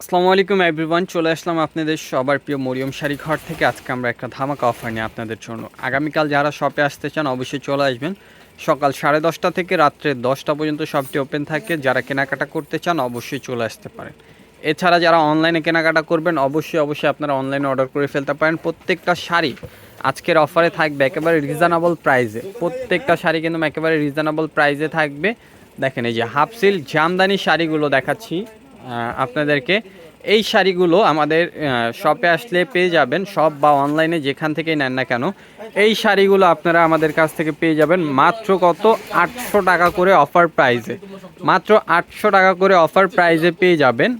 আসসালামু আলাইকুম এভরিওয়ান, চলে আসলাম আপনাদের সবার প্রিয় মরিয়ম শাড়ি ঘর থেকে। আজকে আমরা একটা ধামাকা অফার নিয়ে আপনাদের জন্য। আগামীকাল যারা শপে আসতে চান অবশ্যই চলে আসবেন। সকাল 10:30 থেকে রাত্রে 10টা পর্যন্ত শপটি ওপেন থাকে। যারা কেনাকাটা করতে চান অবশ্যই চলে আসতে পারেন। এছাড়া যারা অনলাইনে কেনাকাটা করবেন অবশ্যই আপনারা অনলাইনে অর্ডার করে ফেলতে পারেন। প্রত্যেকটা শাড়ি আজকের অফারে থাকবে একেবারে রিজনেবল প্রাইসে। প্রত্যেকটা শাড়ি কিন্তু একেবারে রিজনেবল প্রাইসে থাকবে। দেখেন এই যে হাফ সিল্ক জামদানি শাড়িগুলো দেখাচ্ছি আপনাদেরকে। এই শাড়িগুলো আমাদের শপে আসলে পেয়ে যাবেন, শপ বা অনলাইনে যেখান থেকেই নেন না কেন এই শাড়িগুলো আপনারা আমাদের কাছ থেকে পেয়ে যাবেন মাত্র কত 800 টাকা করে অফার প্রাইসে। মাত্র 800 টাকা করে অফার প্রাইসে পেয়ে যাবেন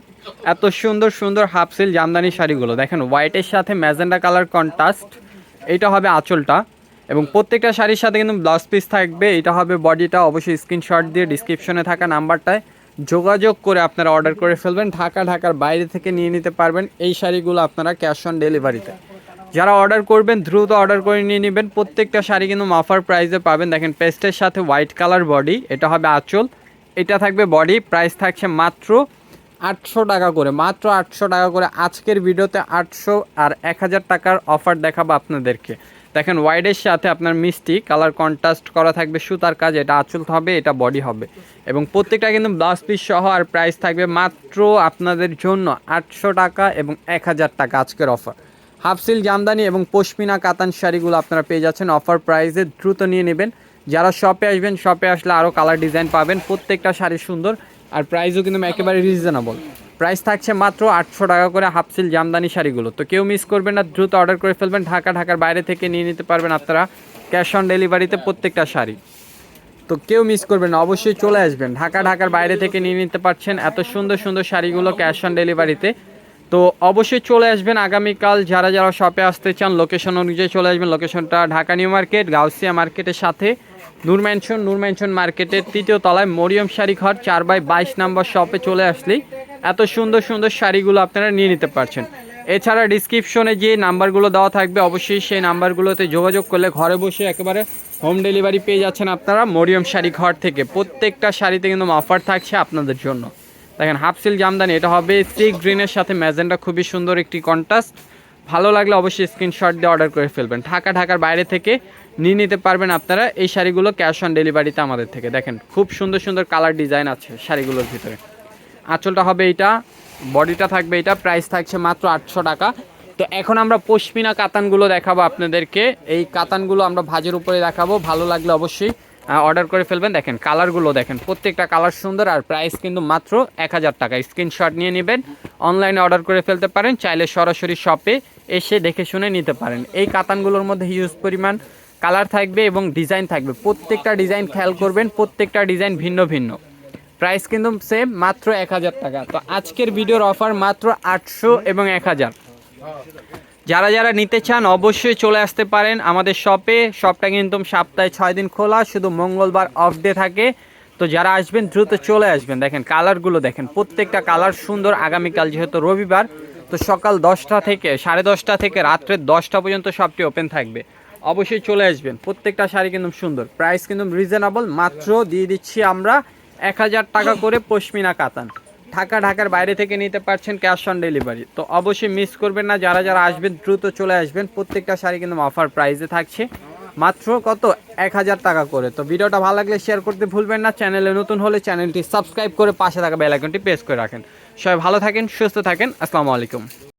এত সুন্দর সুন্দর হাফ সিল্ক জামদানি শাড়িগুলো। দেখেন হোয়াইটের সাথে ম্যাজেন্ডা কালার কন্ট্রাস্ট, এইটা হবে আঁচলটা এবং প্রত্যেকটা শাড়ির সাথে কিন্তু ব্লাউজ পিস থাকবে। এটা হবে বডিটা। অবশ্যই স্ক্রিনশট দিয়ে ডিসক্রিপশনে থাকা নাম্বারটায় যোগাযোগ করে আপনারা অর্ডার করে ফেলবেন। ঢাকার বাইরে থেকে নিয়ে নিতে পারবেন এই শাড়িগুলো আপনারা ক্যাশ অন ডেলিভারিতে। যারা অর্ডার করবেন দ্রুত অর্ডার করে নিয়ে নেবেন। প্রত্যেকটা শাড়ি কিন্তু অফার প্রাইসে পাবেন। দেখেন পেস্টের সাথে হোয়াইট কালার বডি, এটা হবে আঁচল, এটা থাকবে বডি। প্রাইস থাকছে মাত্র 800 টাকা করে, মাত্র 800 টাকা করে। আজকের ভিডিওতে 800 আর 1000 টাকার অফার দেখাবো আপনাদেরকে। দেখেন হোয়াইটের সাথে আপনার মিষ্টি কালার কন্ট্রাস্ট করা থাকবে, সুতার কাজ, এটা আঁচল হবে, এটা বডি হবে এবং প্রত্যেকটা কিন্তু ব্লাউজ পিস সহ। আর প্রাইস থাকবে মাত্র আপনাদের জন্য 800 টাকা এবং 1000 টাকা আজকের অফার। হাফ সিল্ক জামদানি এবং পশমিনা কাতান শাড়িগুলো আপনারা পেয়ে যাচ্ছেন অফার প্রাইসে। দ্রুত নিয়ে নেবেন। যারা শপে আসবেন, শপে আসলে আরও কালার ডিজাইন পাবেন। প্রত্যেকটা শাড়ি সুন্দর আর প্রাইসও কিন্তু একেবারে রিজনেবল। প্রাইস থাকছে মাত্র 800 টাকা করে হাফ সিল্ক জামদানি শাড়িগুলো। তো কেউ মিস করবেন না, দ্রুত অর্ডার করে ফেলবেন। ঢাকার বাইরে থেকে নিয়ে নিতে পারবেন আপনারা ক্যাশ অন ডেলিভারিতে প্রত্যেকটা শাড়ি। তো কেউ মিস করবেন না, অবশ্যই চলে আসবেন। ঢাকার বাইরে থেকে নিয়ে নিতে পারছেন এত সুন্দর সুন্দর শাড়িগুলো ক্যাশ অন ডেলিভারিতে। তো অবশ্যই চলে আসবেন আগামীকাল। যারা শপে আসতে চান লোকেশন অনুযায়ী চলে আসবেন। লোকেশনটা ঢাকা নিউ মার্কেট, গাউসিয়া মার্কেটের সাথে নূর ম্যানশন মার্কেটের 3য় তলায় মরিয়ম শাড়ি ঘর 4/22 নম্বর শপে চলে আসলেই এত সুন্দর সুন্দর শাড়িগুলো আপনারা নিয়ে নিতে পারছেন। এছাড়া ডিসক্রিপশনে যে নাম্বারগুলো দেওয়া থাকবে অবশ্যই সেই নাম্বারগুলোতে যোগাযোগ করলে ঘরে বসে একেবারে হোম ডেলিভারি পেয়ে যাচ্ছেন আপনারা মরিয়ম শাড়ি ঘর থেকে। প্রত্যেকটা শাড়িতে কিন্তু অফার থাকছে আপনাদের জন্য। দেখেন হাফ সিল্ক জামদানি, এটা হবে সি গ্রিনের সাথে ম্যাজেন্ডা, খুবই সুন্দর একটি কন্ট্রাস্ট। ভালো লাগলে অবশ্যই স্ক্রিনশট দিয়ে অর্ডার করে ফেলবেন। ঢাকার বাইরে থেকে নিয়ে নিতে পারবেন আপনারা এই শাড়িগুলো ক্যাশ অন ডেলিভারিতে আমাদের থেকে। দেখেন খুব সুন্দর সুন্দর কালার ডিজাইন আছে শাড়িগুলোর ভিতরে। আঁচলটা হবে এইটা, বডিটা থাকবে এটা। প্রাইস থাকছে মাত্র 800 টাকা। তো এখন আমরা পশমিনা কাতানগুলো দেখাবো আপনাদেরকে। এই কাতানগুলো আমরা ভাজের উপরে দেখাবো। ভালো লাগলে অবশ্যই অর্ডার করে ফেলবেন। দেখেন কালারগুলো দেখেন, প্রত্যেকটা কালার সুন্দর আর প্রাইস কিন্তু মাত্র 1000 টাকা। স্ক্রিনশট নিয়ে নেবেন, অনলাইনে অর্ডার করে ফেলতে পারেন, চাইলে সরাসরি শপে এসে দেখে শুনে নিতে পারেন। এই কাতানগুলোর মধ্যে হিউজ পরিমাণ কালার থাকবে এবং ডিজাইন থাকবে। প্রত্যেকটা ডিজাইন খেয়াল করবেন, প্রত্যেকটা ডিজাইন ভিন্ন ভিন্ন। প্রাইস কিন্তু সেম, মাত্র 1000 টাকা। তো আজকের ভিডিওর অফার মাত্র 800 এবং 1000। যারা নিতে চান অবশ্যই চলে আসতে পারেন আমাদের শপে। শপটা কিন্তু সপ্তাহে 6 দিন খোলা, শুধু মঙ্গলবার অফ ডে থাকে। তো যারা আসবেন দ্রুত চলে আসবেন। দেখেন কালারগুলো দেখেন, প্রত্যেকটা কালার সুন্দর। আগামীকাল যেহেতু রবিবার, তো সকাল 10টা থেকে 10:30 থেকে রাত্রে 10টা পর্যন্ত শপটি ওপেন থাকবে। অবশ্যই চলে আসবেন। প্রত্যেকটা শাড়ি কিন্তু সুন্দর, প্রাইস কিন্তু রিজনেবল। মাত্র দিয়ে দিচ্ছি আমরা 1000 টাকা করে পশমিনা কাতান। ঢাকার বাইরে থেকে নিতে পারছেন ক্যাশ অন ডেলিভারি। তো অবশ্যই মিস করবেন না। যারা আসবেন দ্রুত চলে আসবেন। প্রত্যেকটা শাড়ি কিন্তু অফার প্রাইসে থাকছে মাত্র কত 1000 টাকা করে। তো ভিডিওটা ভালো লাগলে শেয়ার করতে ভুলবেন না। চ্যানেলে নতুন হলে চ্যানেলটি সাবস্ক্রাইব করে পাশে থাকা বেল আইকনটি প্রেস করে রাখেন। সবাই ভালো থাকেন, সুস্থ থাকেন। আসসালামু আলাইকুম।